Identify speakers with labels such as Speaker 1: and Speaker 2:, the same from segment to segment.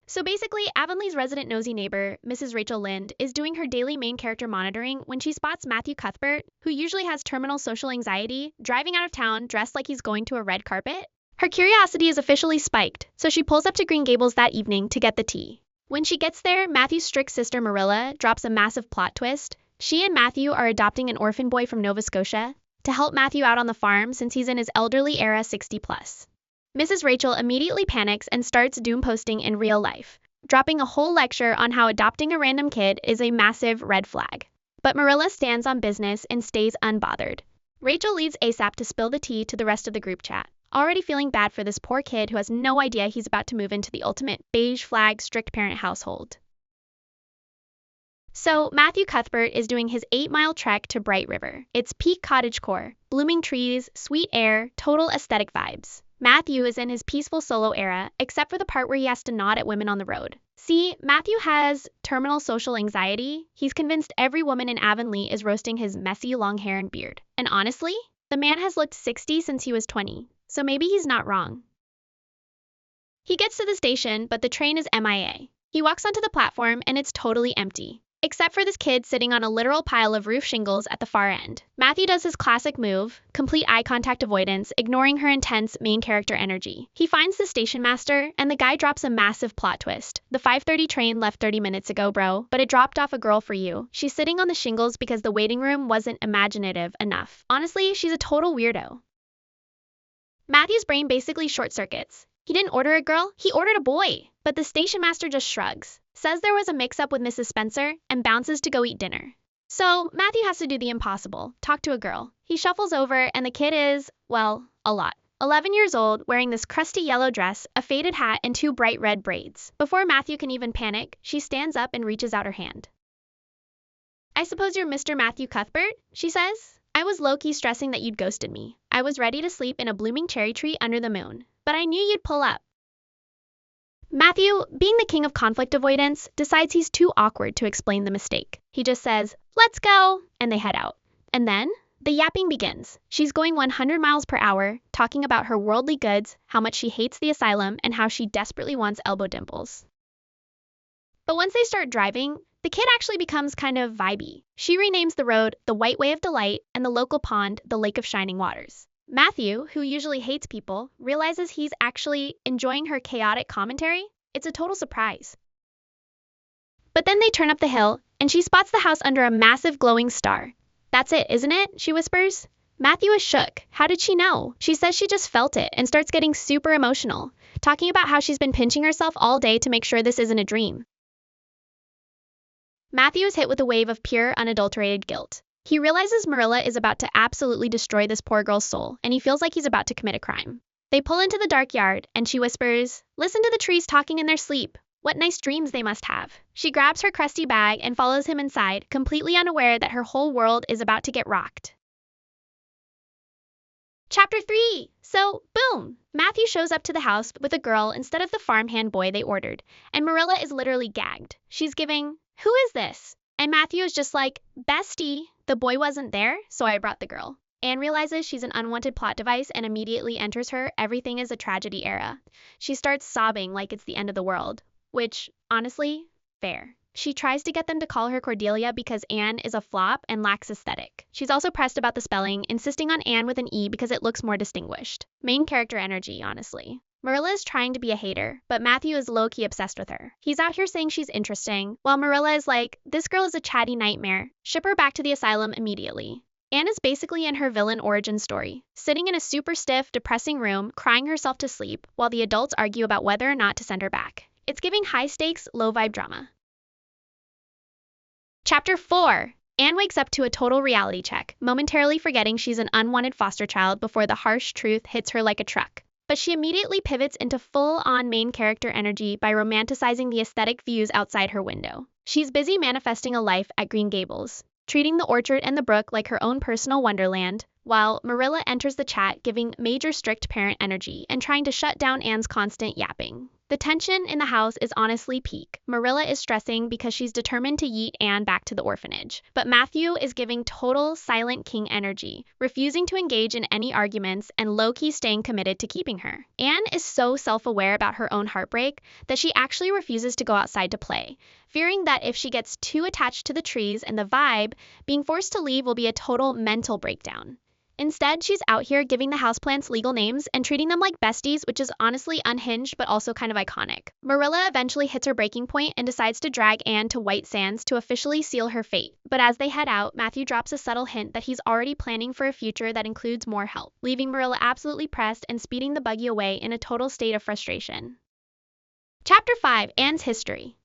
Speaker 1: So basically, Avonlea's resident nosy neighbor, Mrs. Rachel Lynde, is doing her daily main character monitoring when she spots Matthew Cuthbert, who usually has terminal social anxiety, driving out of town dressed like he's going to a red carpet. Her curiosity is officially spiked, so she pulls up to Green Gables that evening to get the tea. When she gets there, Matthew's strict sister Marilla drops a massive plot twist. She and Matthew are adopting an orphan boy from Nova Scotia to help Matthew out on the farm since he's in his elderly era 60+. Mrs. Rachel immediately panics and starts doom posting in real life, dropping a whole lecture on how adopting a random kid is a massive red flag. But Marilla stands on business and stays unbothered. Rachel leaves ASAP to spill the tea to the rest of the group chat, already feeling bad for this poor kid who has no idea he's about to move into the ultimate beige flag strict parent household. So, Matthew Cuthbert is doing his 8-mile trek to Bright River. It's peak cottagecore, blooming trees, sweet air, total aesthetic vibes. Matthew is in his peaceful solo era, except for the part where he has to nod at women on the road. See, Matthew has terminal social anxiety. He's convinced every woman in Avonlea is roasting his messy long hair and beard. And honestly, the man has looked 60 since he was 20, so maybe he's not wrong. He gets to the station, but the train is MIA. He walks onto the platform and it's totally empty, except for this kid sitting on a literal pile of roof shingles at the far end. Matthew does his classic move, complete eye contact avoidance, ignoring her intense main character energy. He finds the station master, and the guy drops a massive plot twist. The 5:30 train left 30 minutes ago, bro, but it dropped off a girl for you. She's sitting on the shingles because the waiting room wasn't imaginative enough. Honestly, she's a total weirdo. Matthew's brain basically short circuits. He didn't order a girl, he ordered a boy. But the station master just shrugs, says there was a mix-up with Mrs. Spencer, and bounces to go eat dinner. So Matthew has to do the impossible, talk to a girl. He shuffles over, and the kid is, well, a lot. 11 years old, wearing this crusty yellow dress, a faded hat, and 2 bright red braids. Before Matthew can even panic, she stands up and reaches out her hand. "I suppose you're Mr. Matthew Cuthbert?" she says. "I was low-key stressing that you'd ghosted me. I was ready to sleep in a blooming cherry tree under the moon. But I knew you'd pull up." Matthew, being the king of conflict avoidance, decides he's too awkward to explain the mistake. He just says, "Let's go," and they head out. And then, the yapping begins. She's going 100 miles per hour, talking about her worldly goods, how much she hates the asylum, and how she desperately wants elbow dimples. But once they start driving, the kid actually becomes kind of vibey. She renames the road the White Way of Delight and the local pond the Lake of Shining Waters. Matthew, who usually hates people, realizes he's actually enjoying her chaotic commentary. It's a total surprise. But then they turn up the hill, and she spots the house under a massive glowing star. "That's it, isn't it?" she whispers. Matthew is shook. How did she know? She says she just felt it and starts getting super emotional, talking about how she's been pinching herself all day to make sure this isn't a dream. Matthew is hit with a wave of pure, unadulterated guilt. He realizes Marilla is about to absolutely destroy this poor girl's soul, and he feels like he's about to commit a crime. They pull into the dark yard, and she whispers, "Listen to the trees talking in their sleep. What nice dreams they must have." She grabs her crusty bag and follows him inside, completely unaware that her whole world is about to get rocked. Chapter 3! So, boom! Matthew shows up to the house with a girl instead of the farmhand boy they ordered, and Marilla is literally gagged. She's giving, "Who is this?" And Matthew is just like, "Bestie, the boy wasn't there, so I brought the girl." Anne realizes she's an unwanted plot device and immediately enters her everything is a tragedy era. She starts sobbing like it's the end of the world, which, honestly, fair. She tries to get them to call her Cordelia because Anne is a flop and lacks aesthetic. She's also pressed about the spelling, insisting on Anne with an E because it looks more distinguished. Main character energy, honestly. Marilla is trying to be a hater, but Matthew is low-key obsessed with her. He's out here saying she's interesting, while Marilla is like, "This girl is a chatty nightmare. Ship her back to the asylum immediately." Anne is basically in her villain origin story, sitting in a super stiff, depressing room, crying herself to sleep, while the adults argue about whether or not to send her back. It's giving high-stakes, low-vibe drama. Chapter 4! Anne wakes up to a total reality check, momentarily forgetting she's an unwanted foster child before the harsh truth hits her like a truck. But she immediately pivots into full-on main character energy by romanticizing the aesthetic views outside her window. She's busy manifesting a life at Green Gables, treating the orchard and the brook like her own personal wonderland, while Marilla enters the chat giving major strict parent energy and trying to shut down Anne's constant yapping. The tension in the house is honestly peak. Marilla is stressing because she's determined to yeet Anne back to the orphanage. But Matthew is giving total silent king energy, refusing to engage in any arguments and low-key staying committed to keeping her. Anne is so self-aware about her own heartbreak that she actually refuses to go outside to play, fearing that if she gets too attached to the trees and the vibe, being forced to leave will be a total mental breakdown. Instead, she's out here giving the houseplants legal names and treating them like besties, which is honestly unhinged but also kind of iconic. Marilla eventually hits her breaking point and decides to drag Anne to White Sands to officially seal her fate. But as they head out, Matthew drops a subtle hint that he's already planning for a future that includes more help, leaving Marilla absolutely pressed and speeding the buggy away in a total state of frustration. Chapter 5: Anne's History.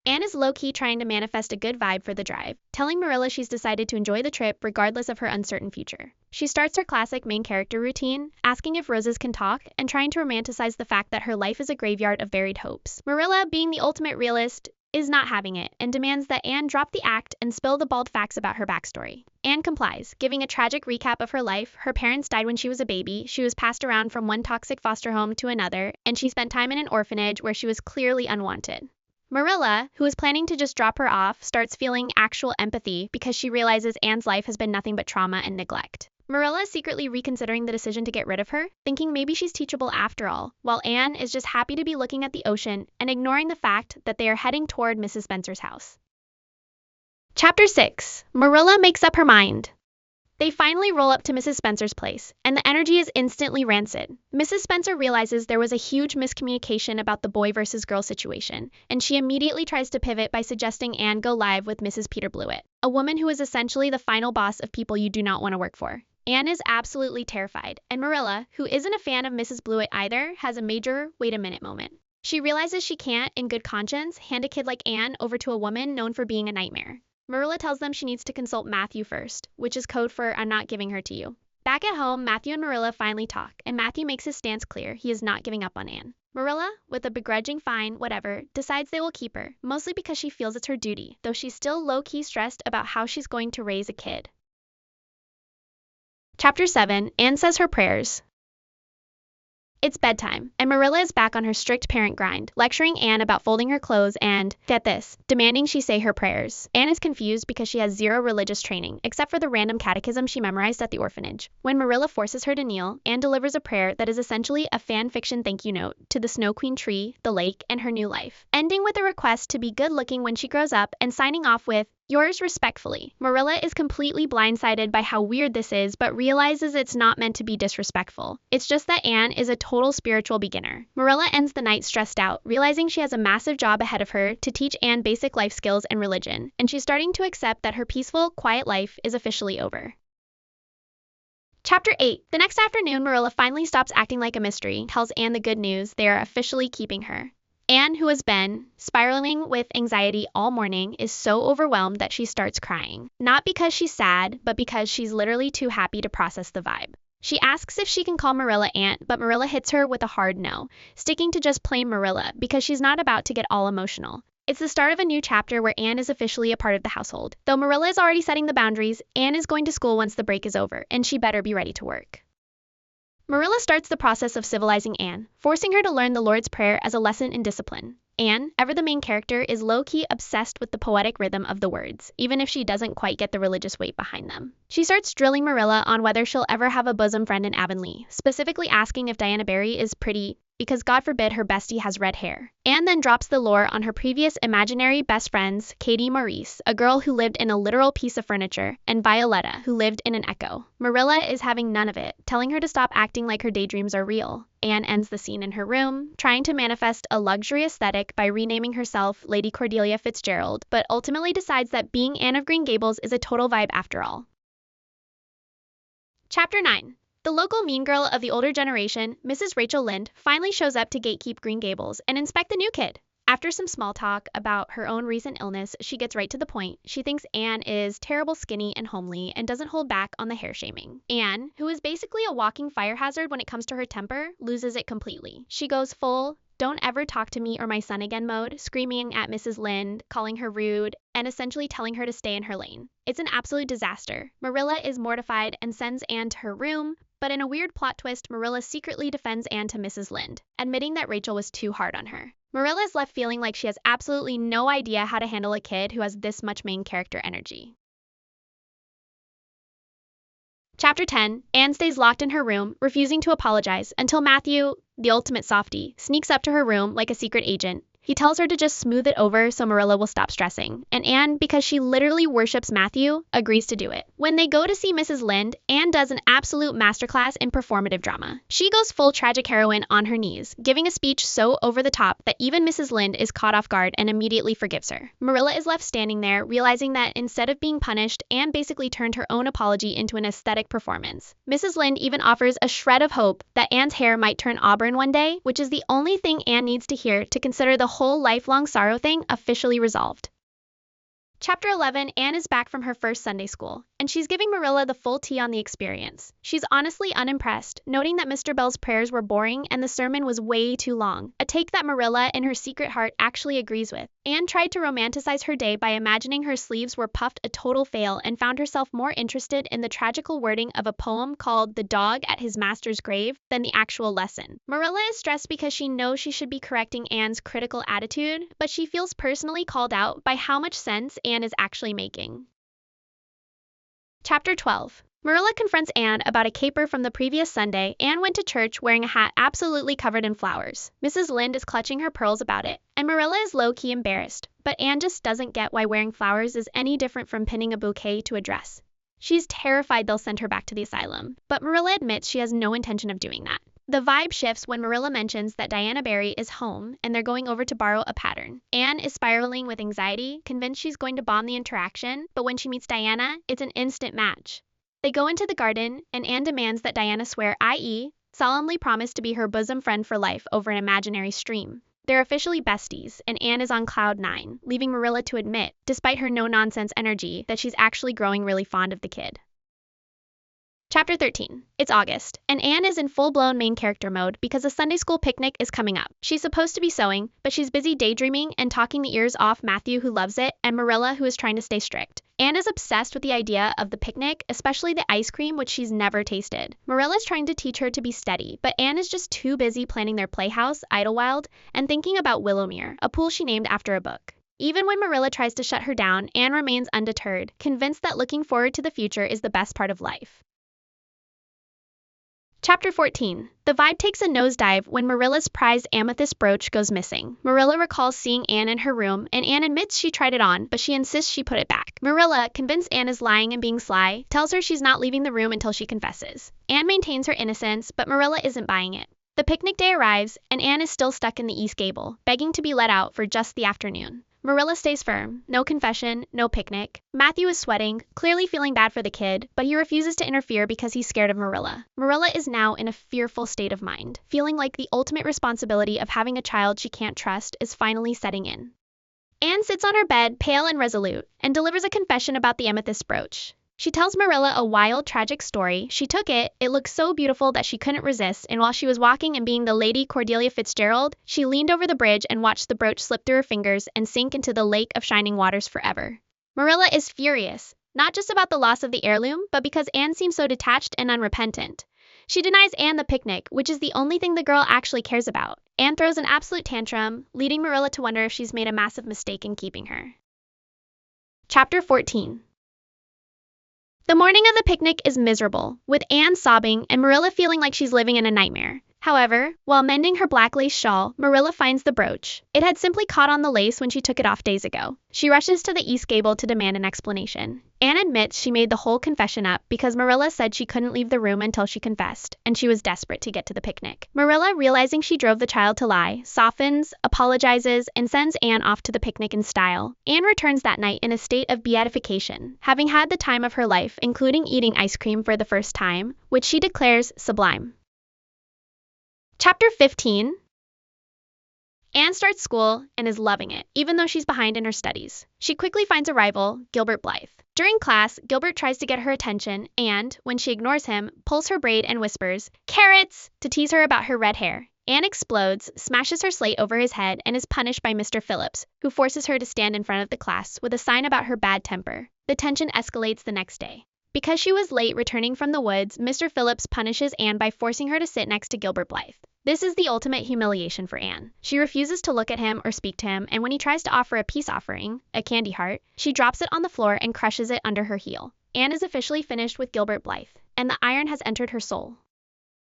Speaker 1: Anne is low-key trying to manifest a good vibe for the drive, telling Marilla she's decided to enjoy the trip regardless of her uncertain future. She starts her classic main character routine, asking if roses can talk and trying to romanticize the fact that her life is a graveyard of buried hopes. Marilla, being the ultimate realist, is not having it and demands that Anne drop the act and spill the bald facts about her backstory. Anne complies, giving a tragic recap of her life. Her parents died when she was a baby, she was passed around from one toxic foster home to another, and she spent time in an orphanage where she was clearly unwanted. Marilla, who is planning to just drop her off, starts feeling actual empathy because she realizes Anne's life has been nothing but trauma and neglect. Marilla is secretly reconsidering the decision to get rid of her, thinking maybe she's teachable after all, while Anne is just happy to be looking at the ocean and ignoring the fact that they are heading toward Mrs. Spencer's house. Chapter 6: Marilla Makes Up Her Mind. They finally roll up to Mrs. Spencer's place, and the energy is instantly rancid. Mrs. Spencer realizes there was a huge miscommunication about the boy versus girl situation, and she immediately tries to pivot by suggesting Anne go live with Mrs. Peter Blewett, a woman who is essentially the final boss of people you do not want to work for. Anne is absolutely terrified, and Marilla, who isn't a fan of Mrs. Blewett either, has a major wait a minute moment. She realizes she can't, in good conscience, hand a kid like Anne over to a woman known for being a nightmare. Marilla tells them she needs to consult Matthew first, which is code for I'm not giving her to you. Back at home, Matthew and Marilla finally talk, and Matthew makes his stance clear. He is not giving up on Anne. Marilla, with a begrudging fine, whatever, decides they will keep her, mostly because she feels it's her duty, though she's still low-key stressed about how she's going to raise a kid. Chapter 7: Anne Says Her Prayers. It's bedtime, and Marilla is back on her strict parent grind, lecturing Anne about folding her clothes and, get this, demanding she say her prayers. Anne is confused because she has zero religious training, except for the random catechism she memorized at the orphanage. When Marilla forces her to kneel, Anne delivers a prayer that is essentially a fan fiction thank you note to the Snow Queen tree, the lake, and her new life, ending with a request to be good-looking when she grows up and signing off with, yours respectfully. Marilla is completely blindsided by how weird this is, but realizes it's not meant to be disrespectful. It's just that Anne is a total spiritual beginner. Marilla ends the night stressed out, realizing she has a massive job ahead of her to teach Anne basic life skills and religion, and she's starting to accept that her peaceful, quiet life is officially over. Chapter 8: The next afternoon, Marilla finally stops acting like a mystery, tells Anne the good news: they are officially keeping her. Anne, who has been spiraling with anxiety all morning, is so overwhelmed that she starts crying. Not because she's sad, but because she's literally too happy to process the vibe. She asks if she can call Marilla Aunt, but Marilla hits her with a hard no, sticking to just plain Marilla because she's not about to get all emotional. It's the start of a new chapter where Anne is officially a part of the household. Though Marilla is already setting the boundaries, Anne is going to school once the break is over, and she better be ready to work. Marilla starts the process of civilizing Anne, forcing her to learn the Lord's Prayer as a lesson in discipline. Anne, ever the main character, is low-key obsessed with the poetic rhythm of the words, even if she doesn't quite get the religious weight behind them. She starts drilling Marilla on whether she'll ever have a bosom friend in Avonlea, specifically asking if Diana Barry is pretty, because God forbid her bestie has red hair. Anne then drops the lore on her previous imaginary best friends, Katie Maurice, a girl who lived in a literal piece of furniture, and Violetta, who lived in an echo. Marilla is having none of it, telling her to stop acting like her daydreams are real. Anne ends the scene in her room, trying to manifest a luxury aesthetic by renaming herself Lady Cordelia Fitzgerald, but ultimately decides that being Anne of Green Gables is a total vibe after all. Chapter 9: The local mean girl of the older generation, Mrs. Rachel Lynde, finally shows up to gatekeep Green Gables and inspect the new kid. After some small talk about her own recent illness, she gets right to the point. She thinks Anne is terrible, skinny, and homely, and doesn't hold back on the hair shaming. Anne, who is basically a walking fire hazard when it comes to her temper, loses it completely. She goes full "Don't ever talk to me or my son again" mode, screaming at Mrs. Lynde, calling her rude, and essentially telling her to stay in her lane. It's an absolute disaster. Marilla is mortified and sends Anne to her room, but in a weird plot twist, Marilla secretly defends Anne to Mrs. Lynde, admitting that Rachel was too hard on her. Marilla is left feeling like she has absolutely no idea how to handle a kid who has this much main character energy. Chapter 10, Anne stays locked in her room, refusing to apologize, until Matthew, the ultimate softie, sneaks up to her room like a secret agent. He tells her to just smooth it over so Marilla will stop stressing, and Anne, because she literally worships Matthew, agrees to do it. When they go to see Mrs. Lynde, Anne does an absolute masterclass in performative drama. She goes full tragic heroine on her knees, giving a speech so over the top that even Mrs. Lynde is caught off guard and immediately forgives her. Marilla is left standing there, realizing that instead of being punished, Anne basically turned her own apology into an aesthetic performance. Mrs. Lynde even offers a shred of hope that Anne's hair might turn auburn one day, which is the only thing Anne needs to hear to consider the whole lifelong sorrow thing officially resolved. Chapter 11, Anne is back from her first Sunday school, and she's giving Marilla the full tea on the experience. She's honestly unimpressed, noting that Mr. Bell's prayers were boring and the sermon was way too long, a take that Marilla in her secret heart actually agrees with. Anne tried to romanticize her day by imagining her sleeves were puffed, a total fail, and found herself more interested in the tragical wording of a poem called "The Dog at His Master's Grave" than the actual lesson. Marilla is stressed because she knows she should be correcting Anne's critical attitude, but she feels personally called out by how much sense Anne is actually making. Chapter 12. Marilla confronts Anne about a caper from the previous Sunday. Anne went to church wearing a hat absolutely covered in flowers. Mrs. Lynde is clutching her pearls about it, and Marilla is low-key embarrassed, but Anne just doesn't get why wearing flowers is any different from pinning a bouquet to a dress. She's terrified they'll send her back to the asylum, but Marilla admits she has no intention of doing that. The vibe shifts when Marilla mentions that Diana Barry is home and they're going over to borrow a pattern. Anne is spiraling with anxiety, convinced she's going to bomb the interaction, but when she meets Diana, it's an instant match. They go into the garden, and Anne demands that Diana swear yayyyy, solemnly promise to be her bosom friend for life over an imaginary stream. They're officially besties, and Anne is on cloud 9, leaving Marilla to admit, despite her no-nonsense energy, that she's actually growing really fond of the kid. Chapter 13. It's August, and Anne is in full-blown main character mode because a Sunday school picnic is coming up. She's supposed to be sewing, but she's busy daydreaming and talking the ears off Matthew, who loves it, and Marilla, who is trying to stay strict. Anne is obsessed with the idea of the picnic, especially the ice cream, which she's never tasted. Marilla's trying to teach her to be steady, but Anne is just too busy planning their playhouse, Idlewild, and thinking about Willowmere, a pool she named after a book. Even when Marilla tries to shut her down, Anne remains undeterred, convinced that looking forward to the future is the best part of life. Chapter 14. The vibe takes a nosedive when Marilla's prized amethyst brooch goes missing. Marilla recalls seeing Anne in her room, and Anne admits she tried it on, but she insists she put it back. Marilla, convinced Anne is lying and being sly, tells her she's not leaving the room until she confesses. Anne maintains her innocence, but Marilla isn't buying it. The picnic day arrives, and Anne is still stuck in the East Gable, begging to be let out for just the afternoon. Marilla stays firm. No confession, no picnic. Matthew is sweating, clearly feeling bad for the kid, but he refuses to interfere because he's scared of Marilla. Marilla is now in a fearful state of mind, feeling like the ultimate responsibility of having a child she can't trust is finally setting in. Anne sits on her bed, pale and resolute, and delivers a confession about the amethyst brooch. She tells Marilla a wild, tragic story. She took it, it looked so beautiful that she couldn't resist, and while she was walking and being the Lady Cordelia Fitzgerald, she leaned over the bridge and watched the brooch slip through her fingers and sink into the lake of shining waters forever. Marilla is furious, not just about the loss of the heirloom, but because Anne seems so detached and unrepentant. She denies Anne the picnic, which is the only thing the girl actually cares about. Anne throws an absolute tantrum, leading Marilla to wonder if she's made a massive mistake in keeping her. Chapter 14. The morning of the picnic is miserable, with Anne sobbing and Marilla feeling like she's living in a nightmare. However, while mending her black lace shawl, Marilla finds the brooch. It had simply caught on the lace when she took it off days ago. She rushes to the East Gable to demand an explanation. Anne admits she made the whole confession up because Marilla said she couldn't leave the room until she confessed, and she was desperate to get to the picnic. Marilla, realizing she drove the child to lie, softens, apologizes, and sends Anne off to the picnic in style. Anne returns that night in a state of beatification, having had the time of her life, including eating ice cream for the first time, which she declares sublime. Chapter 15. Anne starts school and is loving it, even though she's behind in her studies. She quickly finds a rival, Gilbert Blythe. During class, Gilbert tries to get her attention and, when she ignores him, pulls her braid and whispers, "Carrots!" to tease her about her red hair. Anne explodes, smashes her slate over his head, and is punished by Mr. Phillips, who forces her to stand in front of the class with a sign about her bad temper. The tension escalates the next day. Because she was late returning from the woods, Mr. Phillips punishes Anne by forcing her to sit next to Gilbert Blythe. This is the ultimate humiliation for Anne. She refuses to look at him or speak to him, and when he tries to offer a peace offering, a candy heart, she drops it on the floor and crushes it under her heel. Anne is officially finished with Gilbert Blythe, and the iron has entered her soul.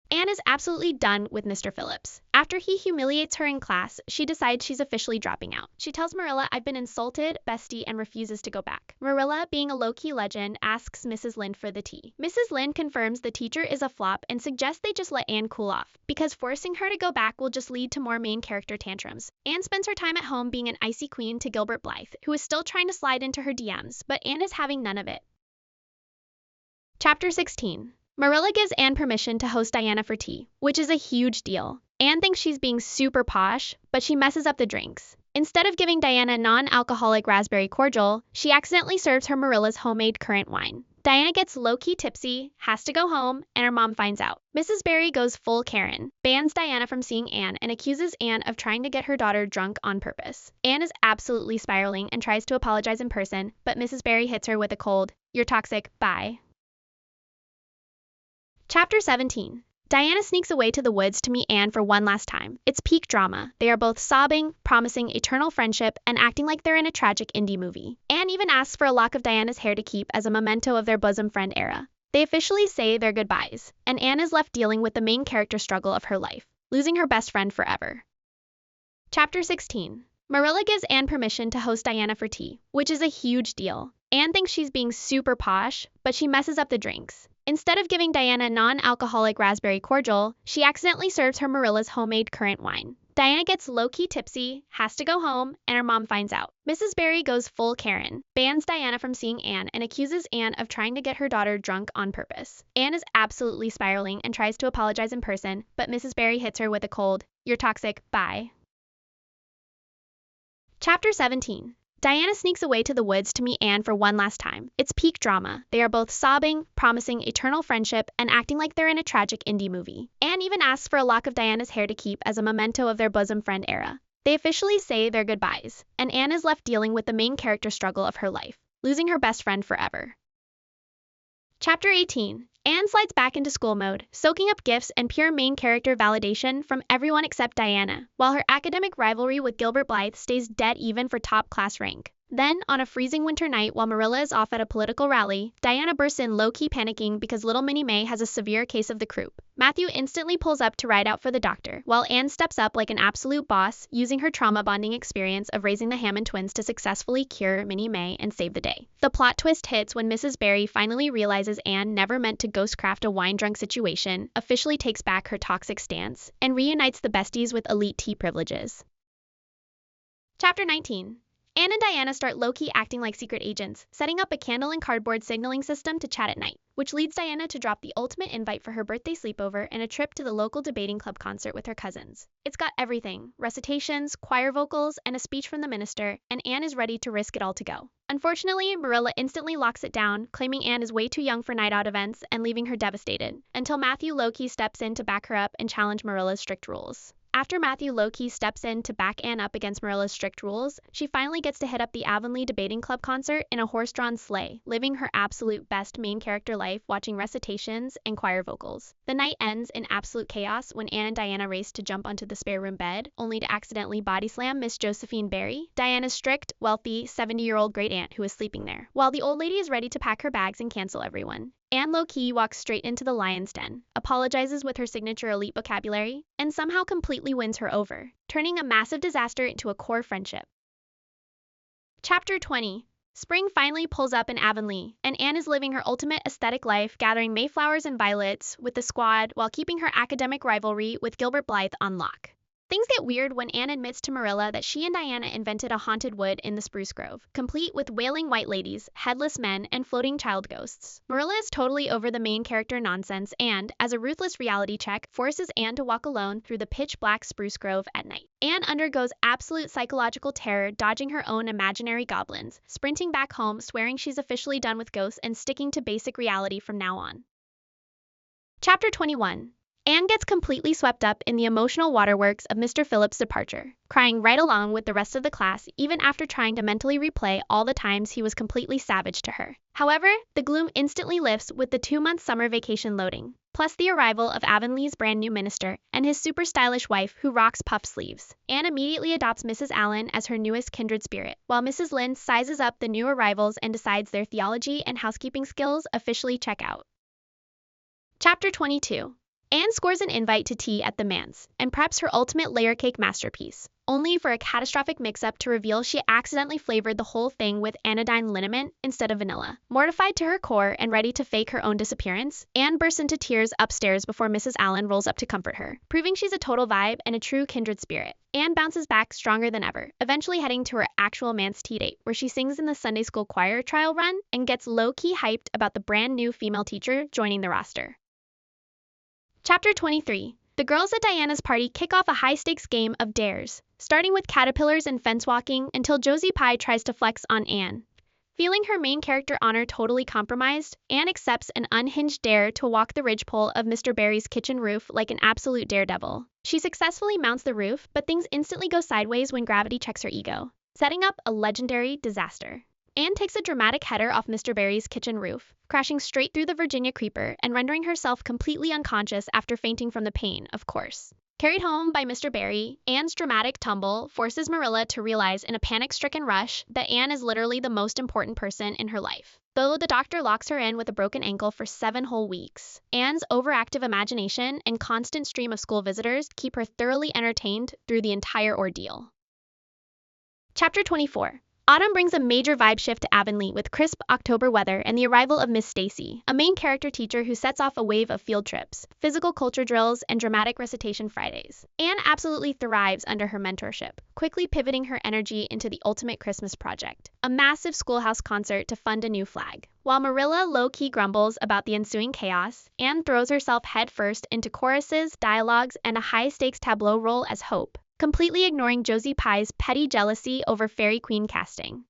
Speaker 1: Anne is absolutely done with Mr. Phillips. After he humiliates her in class, she decides she's officially dropping out. She tells Marilla, "I've been insulted, bestie," and refuses to go back. Marilla, being a low-key legend, asks Mrs. Lynde for the tea. Mrs. Lynde confirms the teacher is a flop and suggests they just let Anne cool off, because forcing her to go back will just lead to more main character tantrums. Anne spends her time at home being an icy queen to Gilbert Blythe, who is still trying to slide into her DMs, but Anne is having none of it. Chapter 16. Marilla gives Anne permission to host Diana for tea, which is a huge deal. Anne thinks she's being super posh, but she messes up the drinks. Instead of giving Diana non-alcoholic raspberry cordial, she accidentally serves her Marilla's homemade currant wine. Diana gets low-key tipsy, has to go home, and her mom finds out. Mrs. Barry goes full Karen, bans Diana from seeing Anne, and accuses Anne of trying to get her daughter drunk on purpose. Anne is absolutely spiraling and tries to apologize in person, but Mrs. Barry hits her with a cold, "You're toxic, bye." Chapter 17. Diana sneaks away to the woods to meet Anne for one last time. It's peak drama. They are both sobbing, promising eternal friendship, and acting like they're in a tragic indie movie. Anne even asks for a lock of Diana's hair to keep as a memento of their bosom friend era. They officially say their goodbyes, and Anne is left dealing with the main character struggle of her life, losing her best friend forever. Chapter 16. Marilla gives Anne permission to host Diana for tea, which is a huge deal. Anne thinks she's being super posh, but she messes up the drinks. Instead of giving Diana non-alcoholic raspberry cordial, she accidentally serves her Marilla's homemade currant wine. Diana gets low-key tipsy, has to go home, and her mom finds out. Mrs. Barry goes full Karen, bans Diana from seeing Anne, and accuses Anne of trying to get her daughter drunk on purpose. Anne is absolutely spiraling and tries to apologize in person, but Mrs. Barry hits her with a cold, "You're toxic, bye." Chapter 17. Diana sneaks away to the woods to meet Anne for one last time. It's peak drama. They are both sobbing, promising eternal friendship, and acting like they're in a tragic indie movie. Anne even asks for a lock of Diana's hair to keep as a memento of their bosom friend era. They officially say their goodbyes, and Anne is left dealing with the main character struggle of her life, losing her best friend forever. Chapter 18. Anne slides back into school mode, soaking up gifts and pure main character validation from everyone except Diana, while her academic rivalry with Gilbert Blythe stays dead even for top class rank. Then, on a freezing winter night while Marilla is off at a political rally, Diana bursts in low-key panicking because little Minnie May has a severe case of the croup. Matthew instantly pulls up to ride out for the doctor, while Anne steps up like an absolute boss, using her trauma bonding experience of raising the Hammond twins to successfully cure Minnie May and save the day. The plot twist hits when Mrs. Barry finally realizes Anne never meant to ghostcraft a wine-drunk situation, officially takes back her toxic stance, and reunites the besties with elite tea privileges. Chapter 19. Anne and Diana start low-key acting like secret agents, setting up a candle and cardboard signaling system to chat at night, which leads Diana to drop the ultimate invite for her birthday sleepover and a trip to the local debating club concert with her cousins. It's got everything: recitations, choir vocals, and a speech from the minister, and Anne is ready to risk it all to go. Unfortunately, Marilla instantly locks it down, claiming Anne is way too young for night out events and leaving her devastated, until Matthew low-key steps in to back her up and challenge Marilla's strict rules. After Matthew low-key steps in to back Anne up against Marilla's strict rules, she finally gets to hit up the Avonlea Debating Club concert in a horse-drawn sleigh, living her absolute best main character life watching recitations and choir vocals. The night ends in absolute chaos when Anne and Diana race to jump onto the spare room bed, only to accidentally body slam Miss Josephine Barry, Diana's strict, wealthy, 70-year-old great-aunt who is sleeping there, while the old lady is ready to pack her bags and cancel everyone. Anne low-key walks straight into the lion's den, apologizes with her signature elite vocabulary, and somehow completely wins her over, turning a massive disaster into a core friendship. Chapter 20. Spring finally pulls up in Avonlea, and Anne is living her ultimate aesthetic life, gathering mayflowers and violets with the squad while keeping her academic rivalry with Gilbert Blythe on lock. Things get weird when Anne admits to Marilla that she and Diana invented a haunted wood in the spruce grove, complete with wailing white ladies, headless men, and floating child ghosts. Marilla is totally over the main character nonsense and, as a ruthless reality check, forces Anne to walk alone through the pitch-black spruce grove at night. Anne undergoes absolute psychological terror, dodging her own imaginary goblins, sprinting back home, swearing she's officially done with ghosts and sticking to basic reality from now on. Chapter 21. Anne gets completely swept up in the emotional waterworks of Mr. Phillips' departure, crying right along with the rest of the class even after trying to mentally replay all the times he was completely savage to her. However, the gloom instantly lifts with the 2-month summer vacation loading, plus the arrival of Avonlea's brand new minister and his super stylish wife who rocks puff sleeves. Anne immediately adopts Mrs. Allen as her newest kindred spirit, while Mrs. Lynde sizes up the new arrivals and decides their theology and housekeeping skills officially check out. Chapter 22. Anne scores an invite to tea at the manse and preps her ultimate layer cake masterpiece, only for a catastrophic mix-up to reveal she accidentally flavored the whole thing with anodyne liniment instead of vanilla. Mortified to her core and ready to fake her own disappearance, Anne bursts into tears upstairs before Mrs. Allen rolls up to comfort her, proving she's a total vibe and a true kindred spirit. Anne bounces back stronger than ever, eventually heading to her actual manse tea date, where she sings in the Sunday school choir trial run and gets low-key hyped about the brand new female teacher joining the roster. Chapter 23. The girls at Diana's party kick off a high-stakes game of dares, starting with caterpillars and fence walking until Josie Pye tries to flex on Anne. Feeling her main character honor totally compromised, Anne accepts an unhinged dare to walk the ridgepole of Mr. Barry's kitchen roof like an absolute daredevil. She successfully mounts the roof, but things instantly go sideways when gravity checks her ego, setting up a legendary disaster. Anne takes a dramatic header off Mr. Barry's kitchen roof, crashing straight through the Virginia creeper and rendering herself completely unconscious after fainting from the pain, of course. Carried home by Mr. Barry, Anne's dramatic tumble forces Marilla to realize in a panic-stricken rush that Anne is literally the most important person in her life. Though the doctor locks her in with a broken ankle for 7 whole weeks, Anne's overactive imagination and constant stream of school visitors keep her thoroughly entertained through the entire ordeal. Chapter 24. Autumn brings a major vibe shift to Avonlea with crisp October weather and the arrival of Miss Stacy, a main character teacher who sets off a wave of field trips, physical culture drills, and dramatic recitation Fridays. Anne absolutely thrives under her mentorship, quickly pivoting her energy into the ultimate Christmas project, a massive schoolhouse concert to fund a new flag. While Marilla low-key grumbles about the ensuing chaos, Anne throws herself headfirst into choruses, dialogues, and a high-stakes tableau role as Hope, completely ignoring Josie Pye's petty jealousy over Fairy Queen casting.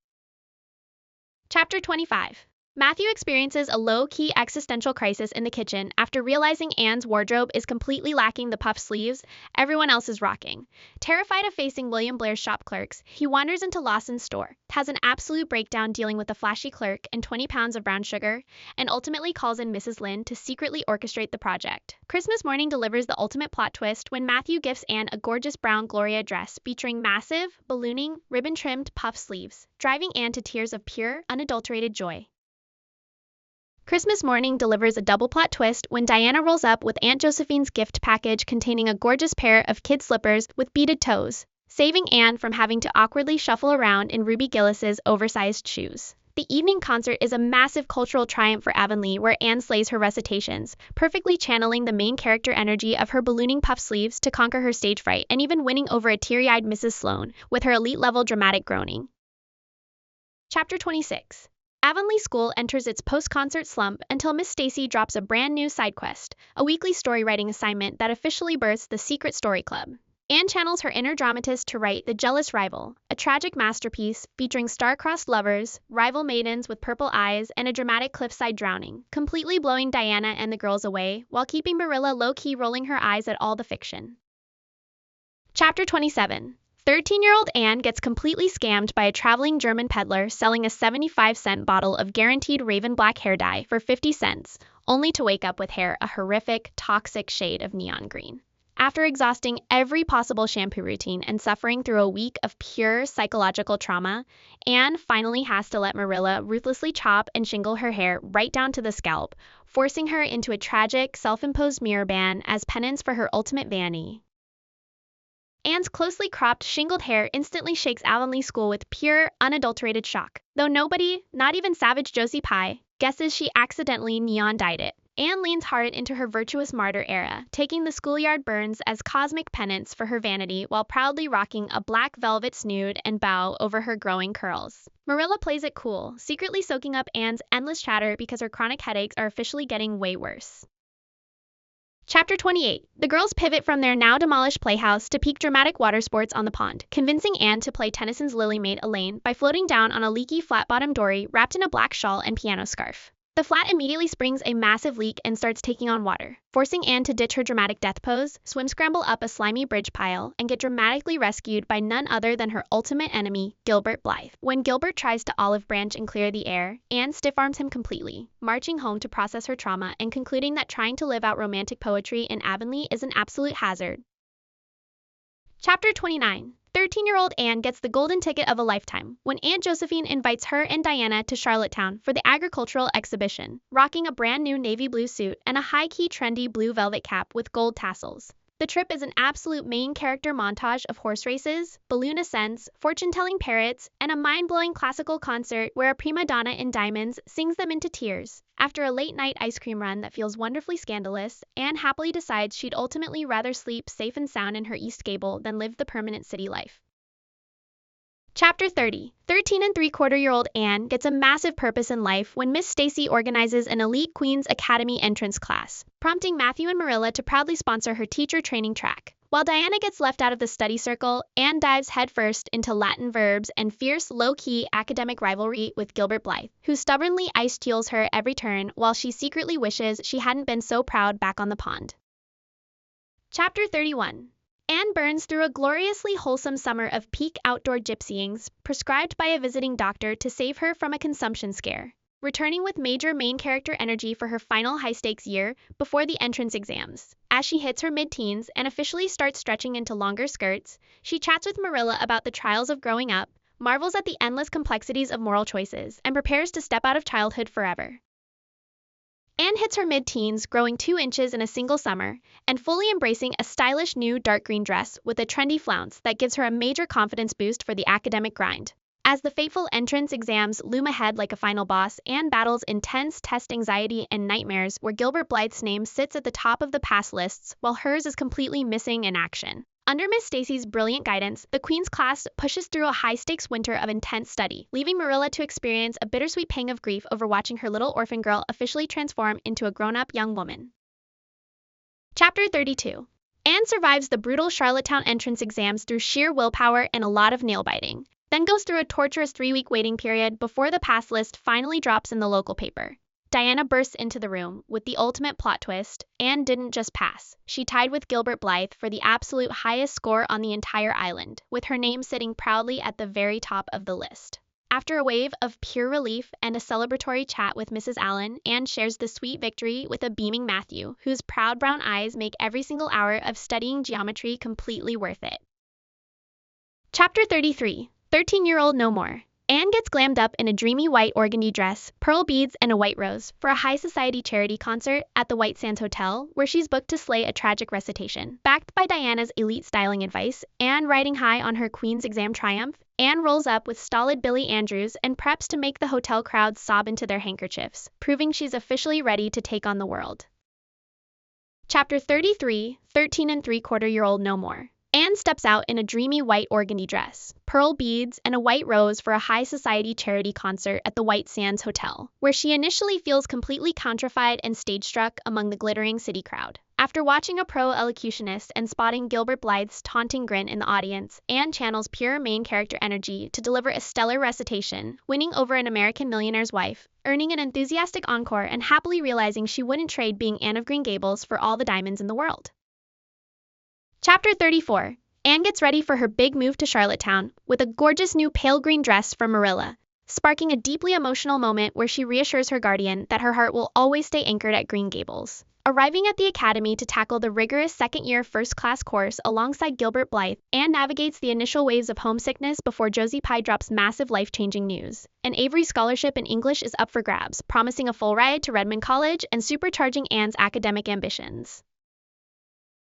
Speaker 1: Chapter 25. Matthew experiences a low-key existential crisis in the kitchen after realizing Anne's wardrobe is completely lacking the puff sleeves everyone else is rocking. Terrified of facing William Blair's shop clerks, he wanders into Lawson's store, has an absolute breakdown dealing with a flashy clerk and 20 pounds of brown sugar, and ultimately calls in Mrs. Lynde to secretly orchestrate the project. Christmas morning delivers the ultimate plot twist when Matthew gifts Anne a gorgeous brown Gloria dress featuring massive, ballooning, ribbon-trimmed puff sleeves, driving Anne to tears of pure, unadulterated joy. Christmas morning delivers a double plot twist when Diana rolls up with Aunt Josephine's gift package containing a gorgeous pair of kid slippers with beaded toes, saving Anne from having to awkwardly shuffle around in Ruby Gillis's oversized shoes. The evening concert is a massive cultural triumph for Avonlea where Anne slays her recitations, perfectly channeling the main character energy of her ballooning puff sleeves to conquer her stage fright and even winning over a teary-eyed Mrs. Sloane with her elite-level dramatic groaning. Chapter 26. Avonlea School enters its post-concert slump until Miss Stacy drops a brand new side quest, a weekly story writing assignment that officially births the Secret Story Club. Anne channels her inner dramatist to write The Jealous Rival, a tragic masterpiece featuring star-crossed lovers, rival maidens with purple eyes, and a dramatic cliffside drowning, completely blowing Diana and the girls away while keeping Marilla low-key rolling her eyes at all the fiction. Chapter 27. 13-year-old Anne gets completely scammed by a traveling German peddler selling a 75-cent bottle of guaranteed raven black hair dye for 50 cents, only to wake up with hair a horrific, toxic shade of neon green. After exhausting every possible shampoo routine and suffering through a week of pure psychological trauma, Anne finally has to let Marilla ruthlessly chop and shingle her hair right down to the scalp, forcing her into a tragic, self-imposed mirror ban as penance for her ultimate vanity. Anne's closely cropped, shingled hair instantly shakes Avonlea School with pure, unadulterated shock, though nobody, not even savage Josie Pye, guesses she accidentally neon-dyed it. Anne leans hard into her virtuous martyr era, taking the schoolyard burns as cosmic penance for her vanity while proudly rocking a black velvet snood and bow over her growing curls. Marilla plays it cool, secretly soaking up Anne's endless chatter because her chronic headaches are officially getting way worse. Chapter 28. The girls pivot from their now-demolished playhouse to peak dramatic water sports on the pond, convincing Anne to play Tennyson's Lily Maid Elaine by floating down on a leaky flat-bottomed dory wrapped in a black shawl and piano scarf. The flat immediately springs a massive leak and starts taking on water, forcing Anne to ditch her dramatic death pose, swim scramble up a slimy bridge pile, and get dramatically rescued by none other than her ultimate enemy, Gilbert Blythe. When Gilbert tries to olive branch and clear the air, Anne stiff-arms him completely, marching home to process her trauma and concluding that trying to live out romantic poetry in Avonlea is an absolute hazard. Chapter 29. 13-year-old Anne gets the golden ticket of a lifetime when Aunt Josephine invites her and Diana to Charlottetown for the agricultural exhibition, rocking a brand new navy blue suit and a high-key trendy blue velvet cap with gold tassels. The trip is an absolute main character montage of horse races, balloon ascents, fortune-telling parrots, and a mind-blowing classical concert where a prima donna in diamonds sings them into tears. After a late-night ice cream run that feels wonderfully scandalous, Anne happily decides she'd ultimately rather sleep safe and sound in her East Gable than live the permanent city life. Chapter 30. 13-and-3/4-year-old Anne gets a massive purpose in life when Miss Stacy organizes an elite Queen's Academy entrance class, prompting Matthew and Marilla to proudly sponsor her teacher training track. While Diana gets left out of the study circle, Anne dives headfirst into Latin verbs and fierce, low-key academic rivalry with Gilbert Blythe, who stubbornly ice-teals her every turn while she secretly wishes she hadn't been so proud back on the pond. Chapter 31. Anne burns through a gloriously wholesome summer of peak outdoor gypsyings, prescribed by a visiting doctor to save her from a consumption scare, returning with major main character energy for her final high-stakes year before the entrance exams. As she hits her mid-teens and officially starts stretching into longer skirts, she chats with Marilla about the trials of growing up, marvels at the endless complexities of moral choices, and prepares to step out of childhood forever. Anne hits her mid-teens, growing 2 inches in a single summer, and fully embracing a stylish new dark green dress with a trendy flounce that gives her a major confidence boost for the academic grind. As the fateful entrance exams loom ahead like a final boss, Anne battles intense test anxiety and nightmares where Gilbert Blythe's name sits at the top of the pass lists while hers is completely missing in action. Under Miss Stacy's brilliant guidance, the Queen's class pushes through a high-stakes winter of intense study, leaving Marilla to experience a bittersweet pang of grief over watching her little orphan girl officially transform into a grown-up young woman. Chapter 32. Anne survives the brutal Charlottetown entrance exams through sheer willpower and a lot of nail-biting, then goes through a torturous 3-week waiting period before the pass list finally drops in the local paper. Diana bursts into the room with the ultimate plot twist. Anne didn't just pass. She tied with Gilbert Blythe for the absolute highest score on the entire island, with her name sitting proudly at the very top of the list. After a wave of pure relief and a celebratory chat with Mrs. Allen, Anne shares the sweet victory with a beaming Matthew, whose proud brown eyes make every single hour of studying geometry completely worth it. Chapter 33. 13-year-old No More. Anne gets glammed up in a dreamy white organdy dress, pearl beads, and a white rose for a high society charity concert at the White Sands Hotel, where she's booked to slay a tragic recitation. Backed by Diana's elite styling advice, and riding high on her Queen's exam triumph, Anne rolls up with stolid Billy Andrews and preps to make the hotel crowd sob into their handkerchiefs, proving she's officially ready to take on the world. Chapter 33. 13-and-3/4-year-old No More. Anne steps out in a dreamy white organdy dress, pearl beads, and a white rose for a high society charity concert at the White Sands Hotel, where she initially feels completely countrified and stage-struck among the glittering city crowd. After watching a pro elocutionist and spotting Gilbert Blythe's taunting grin in the audience, Anne channels pure main character energy to deliver a stellar recitation, winning over an American millionaire's wife, earning an enthusiastic encore, and happily realizing she wouldn't trade being Anne of Green Gables for all the diamonds in the world. Chapter 34. Anne gets ready for her big move to Charlottetown with a gorgeous new pale green dress from Marilla, sparking a deeply emotional moment where she reassures her guardian that her heart will always stay anchored at Green Gables. Arriving at the academy to tackle the rigorous second-year first-class course alongside Gilbert Blythe, Anne navigates the initial waves of homesickness before Josie Pye drops massive life-changing news. An Avery scholarship in English is up for grabs, promising a full ride to Redmond College and supercharging Anne's academic ambitions.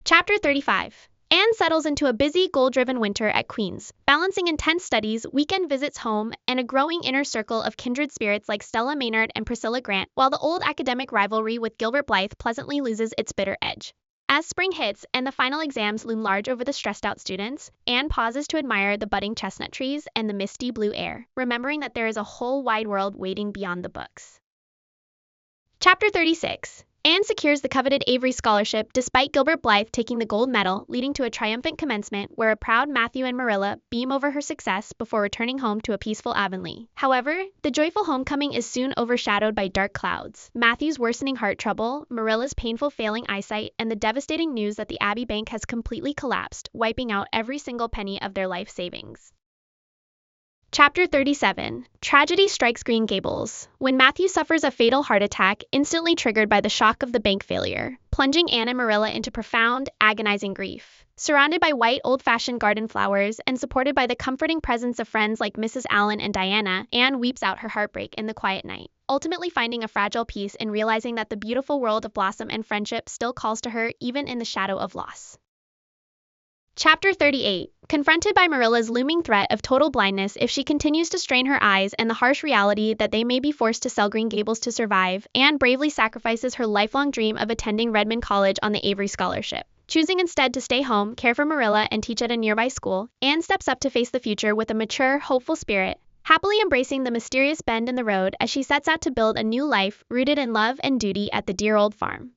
Speaker 1: Chapter 35. Anne settles into a busy, goal-driven winter at Queen's, balancing intense studies, weekend visits home, and a growing inner circle of kindred spirits like Stella Maynard and Priscilla Grant, while the old academic rivalry with Gilbert Blythe pleasantly loses its bitter edge. As spring hits and the final exams loom large over the stressed-out students, Anne pauses to admire the budding chestnut trees and the misty blue air, remembering that there is a whole wide world waiting beyond the books. Chapter 36. Anne secures the coveted Avery Scholarship despite Gilbert Blythe taking the gold medal, leading to a triumphant commencement where a proud Matthew and Marilla beam over her success before returning home to a peaceful Avonlea. However, the joyful homecoming is soon overshadowed by dark clouds. Matthew's worsening heart trouble, Marilla's painful failing eyesight, and the devastating news that the Abbey Bank has completely collapsed, wiping out every single penny of their life savings. Chapter 37. Tragedy strikes Green Gables. When Matthew suffers a fatal heart attack, instantly triggered by the shock of the bank failure, plunging Anne and Marilla into profound, agonizing grief. Surrounded by white, old-fashioned garden flowers and supported by the comforting presence of friends like Mrs. Allen and Diana, Anne weeps out her heartbreak in the quiet night, ultimately finding a fragile peace in realizing that the beautiful world of blossom and friendship still calls to her even in the shadow of loss. Chapter 38. Confronted by Marilla's looming threat of total blindness if she continues to strain her eyes and the harsh reality that they may be forced to sell Green Gables to survive, Anne bravely sacrifices her lifelong dream of attending Redmond College on the Avery Scholarship. Choosing instead to stay home, care for Marilla, and teach at a nearby school, Anne steps up to face the future with a mature, hopeful spirit, happily embracing the mysterious bend in the road as she sets out to build a new life rooted in love and duty at the dear old farm.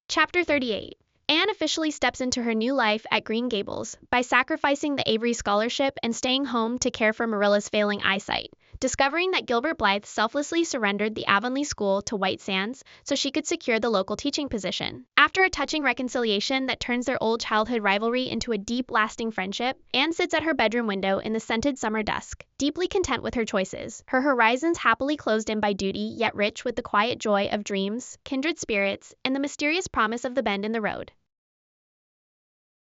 Speaker 1: Chapter 38. Anne officially steps into her new life at Green Gables by sacrificing the Avery Scholarship and staying home to care for Marilla's failing eyesight, discovering that Gilbert Blythe selflessly surrendered the Avonlea School to White Sands so she could secure the local teaching position. After a touching reconciliation that turns their old childhood rivalry into a deep, lasting friendship, Anne sits at her bedroom window in the scented summer dusk, deeply content with her choices, her horizons happily closed in by duty yet rich with the quiet joy of dreams, kindred spirits, and the mysterious promise of the bend in the road.